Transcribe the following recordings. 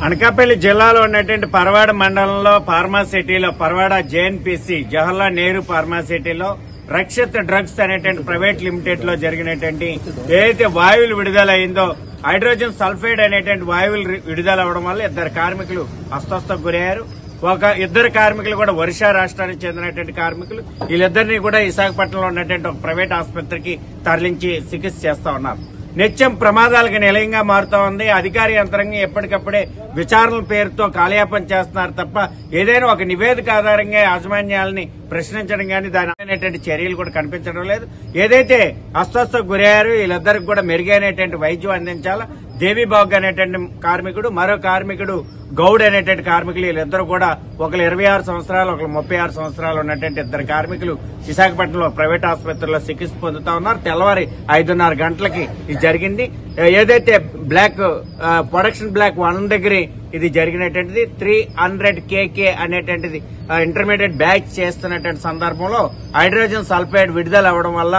అనకాపల్లి జిల్లాలో ఉన్నటువంటి పరవాడ మండలంలో ఫార్మాసిటీలో పరవాడ జేఎన్పీసీ జవహర్లాల్ నెహ్రూ ఫార్మాసిటీలో రక్షిత్ డ్రగ్స్ అనేటువంటి ప్రైవేట్ లిమిటెడ్ లో జరిగినటువంటి ఏదైతే వాయువులు విడుదల అయిందో హైడ్రోజన్ సల్ఫైడ్ అనేటువంటి వాయువులు విడుదల అవడం వల్ల ఇద్దరు కార్మికులు అస్వస్థకు గురయ్యారు. ఇద్దరు కార్మికులు కూడా ఒరిస్సా రాష్ట్రానికి చెందినటువంటి కార్మికులు. వీళ్ళిద్దరినీ కూడా విశాఖపట్నంలో ఉన్నటువంటి ఒక ప్రైవేట్ ఆసుపత్రికి తరలించి చికిత్స చేస్తా ఉన్నారు. నిత్యం ప్రమాదాలకు నిలయంగా మారుతా ఉంది. అధికార యంత్రాంగం ఎప్పటికప్పుడే విచారణల పేరుతో కాలయాపన చేస్తున్నారు తప్ప ఏదైనా ఒక నివేదిక ఆధారంగా యాజమాన్యాలని ప్రశ్నించడం గానీ దాని అనేటువంటి చర్యలు కూడా కనిపించడం లేదు. ఏదైతే అస్వస్థకు గురయ్యారో వీళ్ళిద్దరికి కూడా మెరుగైనటువంటి వైద్యం అందించాలా. దేవిబాగ్ అనేటువంటి కార్మికుడు, మరో కార్మికుడు గౌడ్ అనేటువంటి కార్మికులు, వీళ్ళిద్దరు కూడా ఒకరు 26 సంవత్సరాలు, ఒకరు 36 సంవత్సరాలు ఉన్నటువంటి ఇద్దరు కార్మికులు విశాఖపట్నంలో ప్రైవేట్ ఆసుపత్రిలో చికిత్స పొందుతా ఉన్నారు. తెల్లవారి 5:30 గంటలకి ఇది జరిగింది. ఏదైతే ప్రొడక్షన్ బ్లాక్ 1 దగ్గర ఇది జరిగినటువంటిది 300 kk అనేటువంటిది ఇంటర్మీడియట్ బ్యాచ్ చేస్తున్నటువంటి సందర్భంలో హైడ్రోజన్ సల్ఫైడ్ విడుదల అవ్వడం వల్ల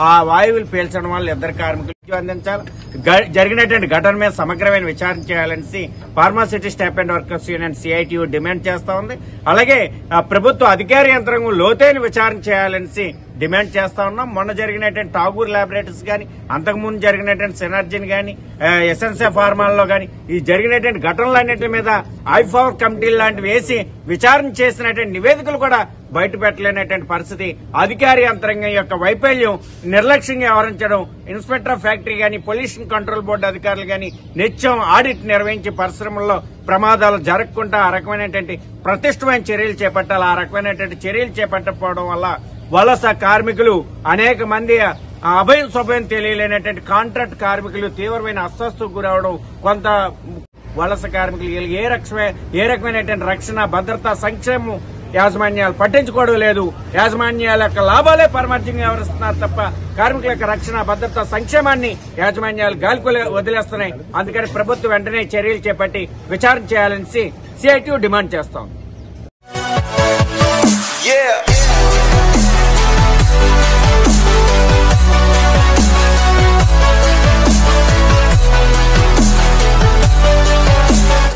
ఆ వాయువులు పీల్చడం వల్ల ఇద్దరు కార్మికులు అందించాలి. జరిగినటువంటి ఘటన మీద సమగ్రమైన విచారణ చేయాలని pharma city staff and workers union CITU demand చేస్తా ఉంది. అలాగే ప్రభుత్వ అధికార యంత్రాంగం లోతైన విచారణ చేయాలని డిమాండ్ చేస్తా ఉన్నాం. మొన్న జరిగినటువంటి టాగూర్ ల్యాబొరేటరీస్ గానీ, అంతకుముందు జరిగినటువంటి సినర్జీని గానీ, ఎస్ఎన్సీ ఫార్మాల్లో గానీ ఈ జరిగినటువంటి ఘటనలన్నింటి మీద ఐఫార్ కమిటీలు లాంటివి వేసి విచారణ చేసినటువంటి నివేదికలు కూడా బయట పెట్టలేనటువంటి పరిస్థితి. అధికార యంత్రాంగం యొక్క వైఫల్యం, నిర్లక్ష్యంగా వ్యవహరించడం, ఇన్స్పెక్టర్ ఆఫ్ ఫ్యాక్టరీ గానీ, పొల్యూషన్ కంట్రోల్ బోర్డు అధికారులు గానీ నిత్యం ఆడిట్ నిర్వహించి పరిశ్రమల్లో ప్రమాదాలు జరగకుండా ఆ రకమైనటువంటి ప్రతిష్టమైన చర్యలు చేపట్టాలి. ఆ రకమైనటువంటి చర్యలు చేపట్టకపోవడం వల్ల వలస కార్మికులు అనేక మంది అభయం స్వభయం తెలియలేనటువంటి కాంట్రాక్ట్ కార్మికులు తీవ్రమైన అస్వస్థకు గురవడం, కొంత వలస కార్మికులు ఏ రకమైనటువంటి రక్షణ, భద్రత, సంక్షేమం యాజమాన్యాలు పట్టించుకోవడం లేదు. యాజమాన్యాల యొక్క లాభాలే పరమార్థంగా వ్యవహరిస్తున్నారు తప్ప కార్మికుల యొక్క రక్షణ, భద్రత, సంక్షేమాన్ని యాజమాన్యాలు గాలికి వదిలేస్తున్నాయి. అందుకని ప్రభుత్వం వెంటనే చర్యలు చేపట్టి విచారణ చేయాలని సిఐటియు డిమాండ్ చేస్తాం.